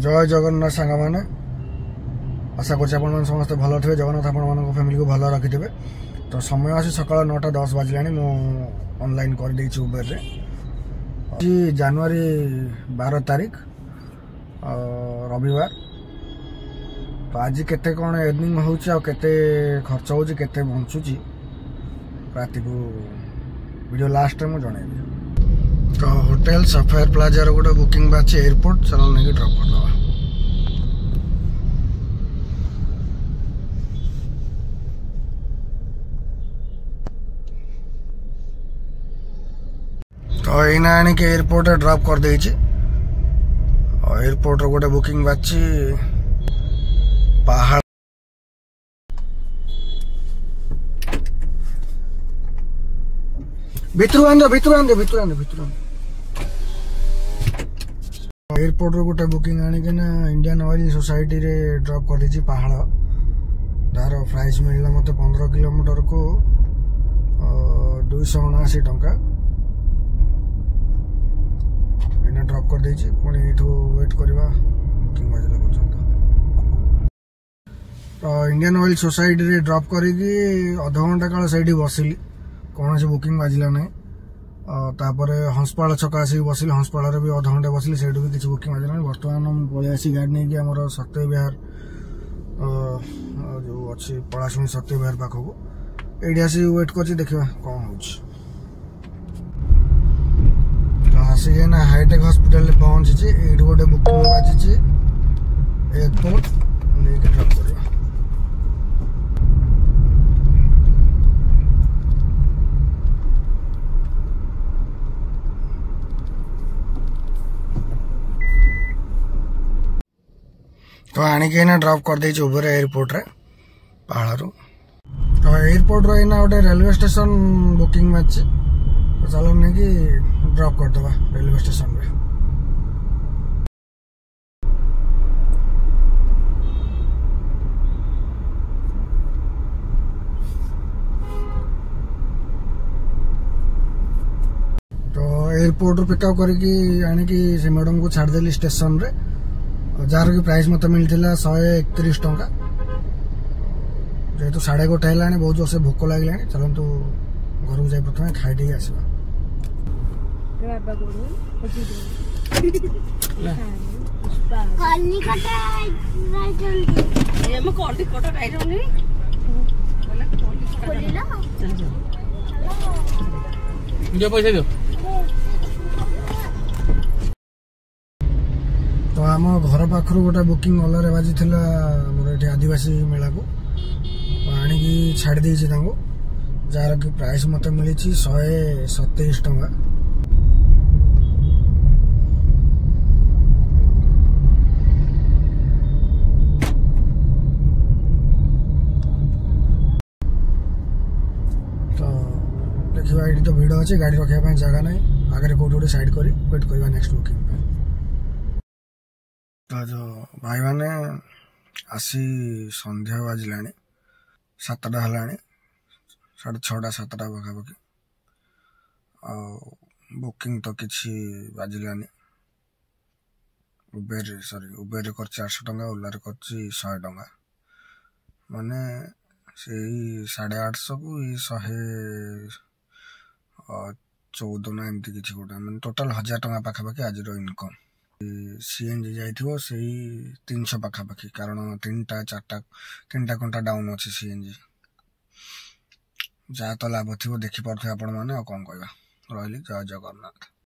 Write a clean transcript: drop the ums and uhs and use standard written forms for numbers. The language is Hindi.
जय जगन्नाथ सांग मैंने आशा कर समस्ते भल थे जगन्नाथ आपण फैमिली को भल रखी थे। तो समय आसी सका 9:10 बाजिला मु ऑनलाइन कर देछि उबर रे। जनवरी 12 तारीख रविवार। तो आज केते कौन अर्निंग होउछि आ केते खर्च होउछि केते बंचुछि राति को वीडियो लास्ट में जनइबी। तो होटल सफायर प्लाजा रो गोटे बुकिंग बाछि एयरपोर्ट चलो नहीं ड्रॉप कर दवा। तो यही आने के एयरपोर्ट ड्रॉप कर दे। एयरपोर्ट रो गोटे बुकिंग बाछि पहाड़ भितर एयरपोर्ट रो गोटे बुकिंग आने के ना इंडियन ऑयल सोसाइटी रे ड्रॉप कर दे पहाड़ तार प्राइस मिलला मत 15 किलोमीटर को 279 टंका ड्रॉप कर देछि। पुणी एठू वेट करवा बुकिंग बाजला पर्यंत। तो इंडियन ऑयल सोसाइटी रे ड्रॉप करिकी आधा घंटा काल सैठी बसिली कौन से बुकिंग बाजला नहीं। तापरे हंसपाड़ छक आसिक बसिली हंसपाड़ भी आधा घंटा बसिली सैठू भी किसी बुकिंग बाजला नहीं। बर्तमान पलि आसी गाड़ी नहीं कि आमर सत्य विहार जो अच्छी पलाशुणी सत्य विहार पाखक ये आसी वेट कर देखा कौन हो। आसिक ना हाईटेक हॉस्पिटल पहुंची ये गोटे बुकिंग बाजी एयरपोर्ट नहीं ड्रॉप कर। तो आणिके ना ड्रॉप कर दे उबर एयरपोर्ट रे पहाड़। तो एयरपोर्ट रो ना गोटे रेलवे स्टेशन बुकिंग बाजी तो चलो नहीं कि ड्रॉप कर दवा रेलवे स्टेशन में। तो एयरपोर्ट रू पिकअप करके आनिकी से मैडम को छाड़देली स्टेशन रे जार की प्राइस मत मिलता 131 टंका। जेहेतु 1:30 है बहुत जोर से भोक लगे चलतु घर को जाए प्रथम खाई दे आसवा। तो आम घर पाखर गोटे बुकिंग ओला बाजी मोर ये आदिवासी मेला को आणिकी छाड़ दे जार की प्राइस मत मिली 127 टंका। तो देखा ये तो भिड़ अच्छे गाड़ी रखापी जगह ना आगे कौट गोटे साइड कर वेट करवा नेक्स्ट बुकिंग। तो जो भाई मैंने आसी संध्या बाजिला 7टा है 6:30 7टा पाखापाखि बुकिंग तो किसी बाजिलानी। उबेर कर 400 टंका ओलार कर 100 टंका माने से 850 को 114 ना एमती किसी गोटे मैंने टोटाल 1000 टंका पाखापाखि आज इनकम। सीएनजी जाइथिबो से 300 पाखापाखि कारण 3टा घंटा डाउन अच्छे सीएनजी जहाँ तो लाभ थी देखी पारे आपण मैंने कौन कहवा रही। जय जगन्नाथ।